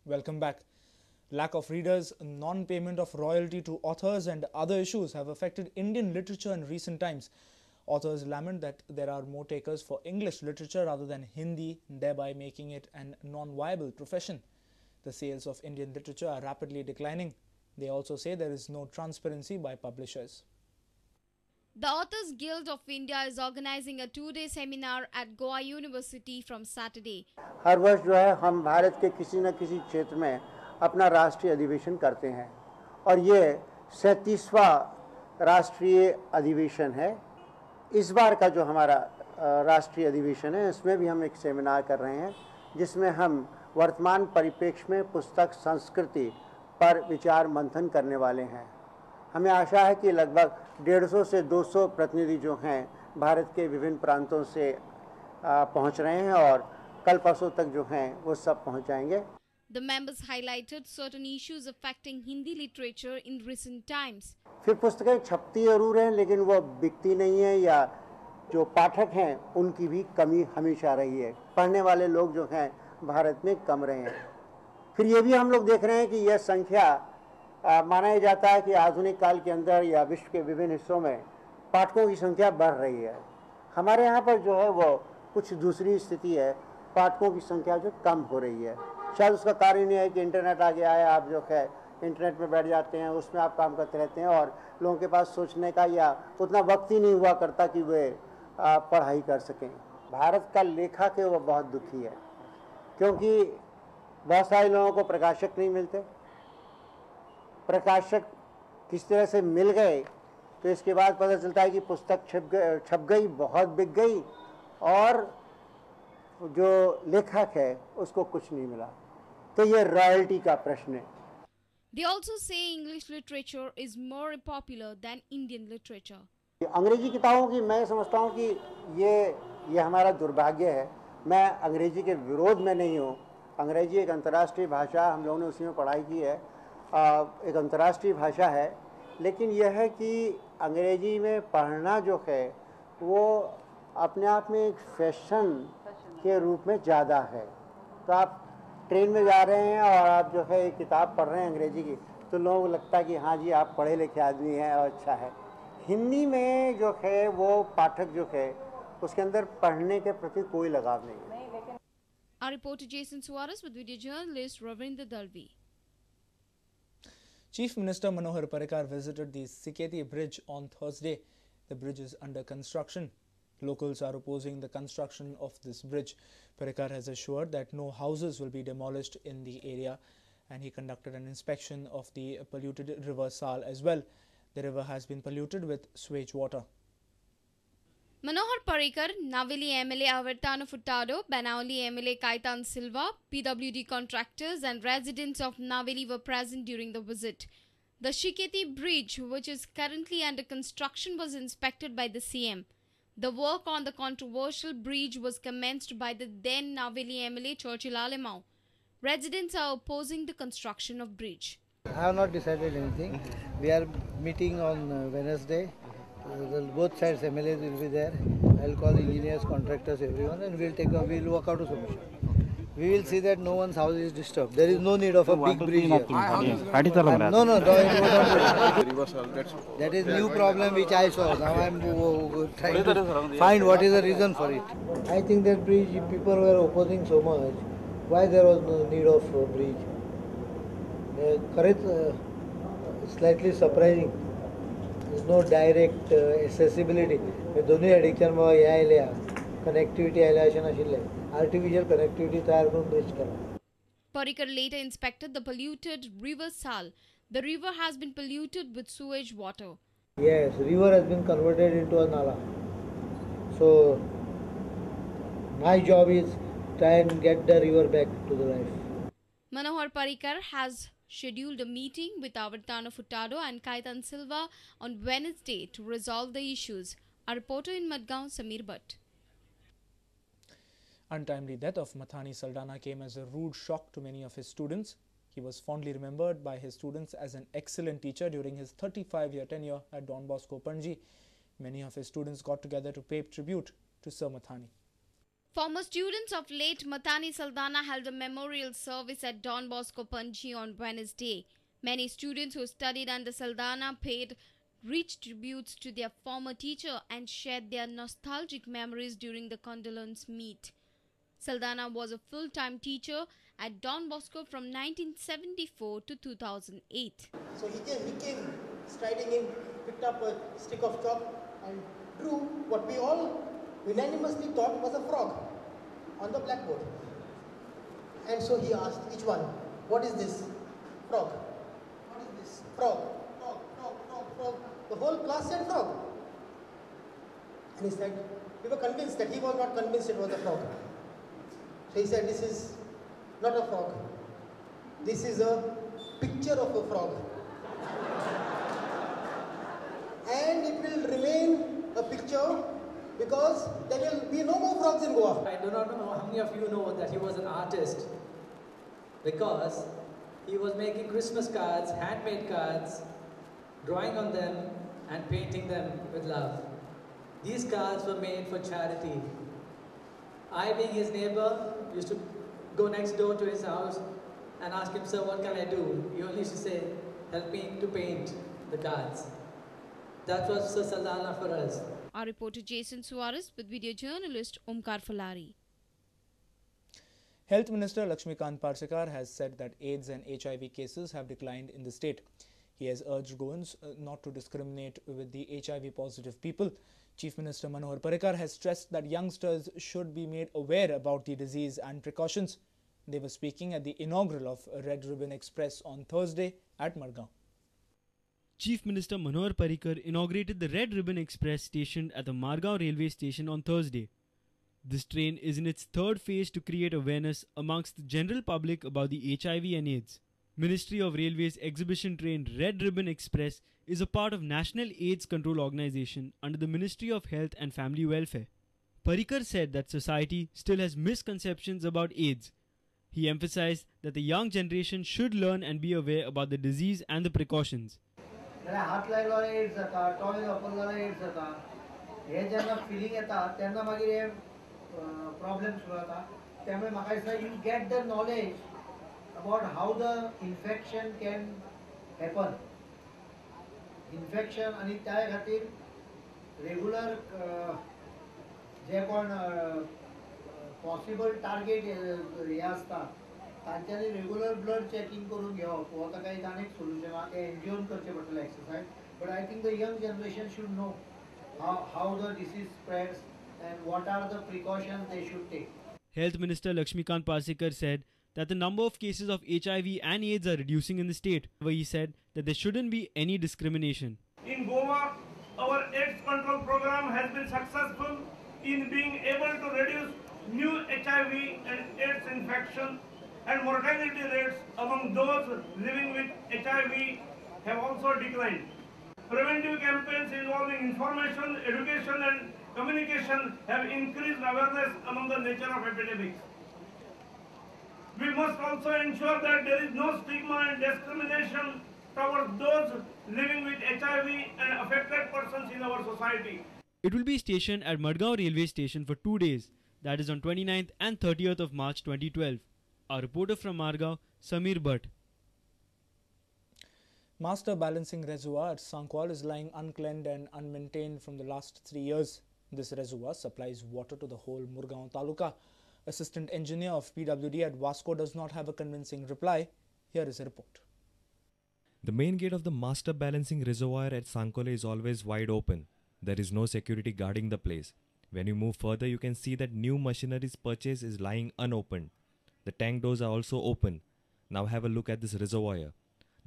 Welcome back. Lack of readers, non-payment of royalty to authors and other issues have affected Indian literature in recent times. Authors lament that there are more takers for English literature rather than Hindi, thereby making it a non-viable profession. The sales of Indian literature are rapidly declining. They also say there is no transparency by publishers. The Authors Guild of India is organizing a 2-day seminar at Goa University from Saturday. हर वर्ष जो है हम भारत के किसी न किसी क्षेत्र में अपना राष्ट्रीय अधिवेशन करते हैं और ये 37वां राष्ट्रीय अधिवेशन है। इस बार का जो हमारा राष्ट्रीय अधिवेशन है इसमें भी हम एक सेमिनार कर रहे हैं जिसमें हम वर्तमान परिप्रेक्ष्य में पुस्तक संस्कृति पर विचार मंथन करने वाले हैं। हमें आशा है कि लगभग 150 से 200 प्रतिनिधि जो हैं भारत के विभिन्न प्रांतों से पहुंच रहे हैं और कल परसों तक जो हैं वो सब पहुंच जाएंगे। The members highlighted certain issues affecting Hindi literature in recent times. फिर पुस्तकें छपती जरूर हैं लेकिन वो बिकती नहीं है या जो पाठक हैं उनकी भी कमी हमेशा रही है। पढ़ने वाले लोग जो हैं भारत में कम रहे हैं। फिर ये भी हम लोग देख रहे हैं कि यह संख्या माना जाता है कि आधुनिक काल के अंदर या विश्व के विभिन्न हिस्सों में पाठकों की संख्या बढ़ रही है। हमारे यहाँ पर जो है वो कुछ दूसरी स्थिति है, पाठकों की संख्या जो कम हो रही है। शायद उसका कारण ये है कि इंटरनेट आ गया है, आप जो है इंटरनेट में बैठ जाते हैं, उसमें आप काम करते रहते हैं और लोगों के पास सोचने का या उतना वक्त ही नहीं हुआ करता कि वे पढ़ाई कर सकें। भारत का लेखक है वो बहुत दुखी है क्योंकि बहुत सारे लोगों को प्रकाशक नहीं मिलते। प्रकाशक किस तरह से मिल गए तो इसके बाद पता चलता है कि पुस्तक छप गई, बहुत बिक गई और जो लेखक है उसको कुछ नहीं मिला। तो ये रॉयल्टी का प्रश्न है। They also say English literature is more popular than Indian literature. अंग्रेजी किताबों की मैं समझता हूँ कि ये हमारा दुर्भाग्य है। मैं अंग्रेजी के विरोध में नहीं हूँ। अंग्रेजी एक अंतर्राष्ट्रीय भाषा, हम लोगों ने उसी में पढ़ाई की है, एक अंतर्राष्ट्रीय भाषा है। लेकिन यह है कि अंग्रेजी में पढ़ना जो है वो अपने आप में एक फैशन के रूप में ज़्यादा है। तो आप ट्रेन में जा रहे हैं और आप जो है एक किताब पढ़ रहे हैं अंग्रेजी की तो लोगों को लगता है कि हाँ जी आप पढ़े लिखे आदमी हैं और अच्छा है। हिंदी में जो है वो पाठक जो है उसके अंदर पढ़ने के प्रति कोई लगाव नहीं है। Our reporter Jason Suarez with video journalist Ravinder Dalvi. Chief Minister Manohar Parsekar visited the Siketi Bridge on Thursday. The bridge is under construction. Locals are opposing the construction of this bridge. Parsekar has assured that no houses will be demolished in the area, and he conducted an inspection of the polluted river Sal as well. The river has been polluted with sewage water. Manohar Parsekar, Naveli MLA Avartano Furtado, Banauli MLA Kaitan Silva, PWD contractors and residents of Naveli were present during the visit. The Shiketi Bridge, which is currently under construction, was inspected by the CM. The work on the controversial bridge was commenced by the then Naveli MLA Churchill Alemau. Residents are opposing the construction of bridge. I have not decided anything. We are meeting on Wednesday. Both sides MLAs will be there. I will call engineers, contractors, everyone, and we'll work out a solution. We will see that no one's house is disturbed. There is no need of a big bridge here. No, that is new problem which I saw. Now I am trying to find what is the reason for it. I think that bridge, people were opposing so much. Why there was no need of a bridge? Correct, slightly surprising. There is no direct accessibility. दोन्ही addiction में यायल्या connectivity आयल्याशन आशिल्ले artificial connectivity तयार करून bridge केला. Parsekar later inspected the polluted river Sal. The river has been polluted with sewage water. Yes, river has been converted into a nala. So my job is try and get the river back to the life. Manohar Parsekar has scheduled a meeting with Avartano Furtado and Kaitan Silva on Wednesday to resolve the issues. Our reporter in Madgaon, Samir Bhatt. Untimely death of Mathani Saldana came as a rude shock to many of his students. He was fondly remembered by his students as an excellent teacher during his 35-year tenure at Don Bosco, Panji. Many of his students got together to pay tribute to Sir Mathani. Former students of late Matani Saldana held a memorial service at Don Bosco Panji on Wednesday. Many students who studied under Saldana paid rich tributes to their former teacher and shared their nostalgic memories during the condolence meet. Saldana was a full-time teacher at Don Bosco from 1974 to 2008. So he came striding in, picked up a stick of chalk and drew what we all unanimously thought was a frog on the blackboard. And so he asked each one, "What is this?" "Frog." "What is this?" "Frog." "Frog, frog, frog, frog." The whole class said frog. And he said, we were convinced that he was not convinced it was a frog. So he said, "This is not a frog. This is a picture of a frog. And it will remain a picture because there will be no more frogs in Goa." I do not know how many of you know that he was an artist, because he was making Christmas cards, handmade cards, drawing on them and painting them with love. These cards were made for charity. I, being his neighbor, used to go next door to his house and ask him, "Sir, what can I do?" He only used to say, "Help me to paint the cards." That was Sir Saldana for us. Our reporter Jason Suarez with video journalist Omkar Falari. Health Minister Laxmikant Parsekar has said that AIDS and HIV cases have declined in the state. He has urged Goans not to discriminate with the HIV positive people. Chief Minister Minister Parsekar has stressed that youngsters should be made aware about the disease and precautions. They were speaking at the inaugural of Red Ribbon Express on Thursday at Margao. Chief Minister Minister Parsekar inaugurated the Red Ribbon Express station at the Margao railway station on Thursday. This train is in its third phase to create awareness amongst the general public about the HIV and AIDS. Ministry of Railways exhibition train Red Ribbon Express is a part of National AIDS Control Organization under the Ministry of Health and Family Welfare. Parsekar said that society still has misconceptions about AIDS. He emphasized that the young generation should learn and be aware about the disease and the precautions. हात लायलो ads जाता, toy वापरलो ads जाता, हे जेन्ना filling येता तेन्ना मागीर हे problem सुरू जाता. त्यामुळे म्हाका दिसता you get the knowledge about how the infection can happen. Infection आनी त्या खातीर रेगुलर जे कोण पॉसिबल टार्गेट हे आसता तांच्यांनी रेगुलर ब्लड चेकिंग करून घेवप हो ताका एक आनीक सोल्युशन आहा. ते एन्ज्युअर करचे पडटले exercise. But I think the young generation should know how the disease spreads and what are the precautions they should take. Health Minister Laxmikant Parsekar said that the number of cases of HIV and AIDS are reducing in the state, where he said that there shouldn't be any discrimination. In Goa, our AIDS control program has been successful in being able to reduce new HIV and AIDS infection, and mortality rates among those living with HIV have also declined. Preventive campaigns involving information, education and communication have increased awareness among the nature of epidemics. We must also ensure that there is no stigma and discrimination towards those living with HIV and affected persons in our society. It will be stationed at Margao railway station for 2 days, that is on 29th and 30th of March 2012. Our reporter from Margao, Samir Bhatt. Master Balancing Reservoir at Sankwal is lying uncleaned and unmaintained from the last 3 years. This reservoir supplies water to the whole Murgaon Taluka. Assistant Engineer of PWD at Vasco does not have a convincing reply. Here is a report. The main gate of the Master Balancing Reservoir at Sankwal is always wide open. There is no security guarding the place. When you move further, you can see that new machinery's purchase is lying unopened. The tank doors are also open. Now have a look at this reservoir.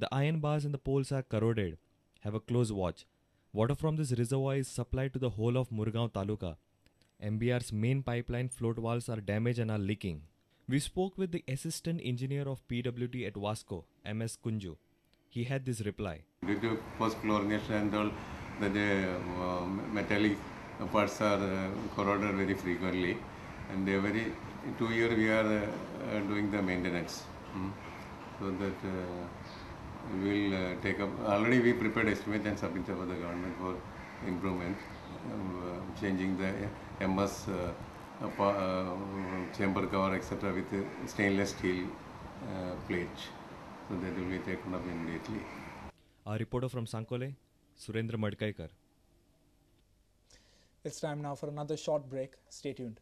The iron bars and the poles are corroded. Have a close watch. Water from this reservoir is supplied to the whole of Murgaon Taluka. MBR's main pipeline float valves are damaged and are leaking. We spoke with the Assistant Engineer of PWD at Vasco, MS Kunju. He had this reply. Due to post-chlorination and all, the metallic parts are corroded very frequently, and every 2 years we are doing the maintenance. So that we will take up. Already we prepared estimate and submitted for the government for improvement, changing the MS chamber cover, etc. with stainless steel plate. So that will be taken up immediately. Our reporter from Sankole, Surendra Madkaikar. It's time now for another short break. Stay tuned.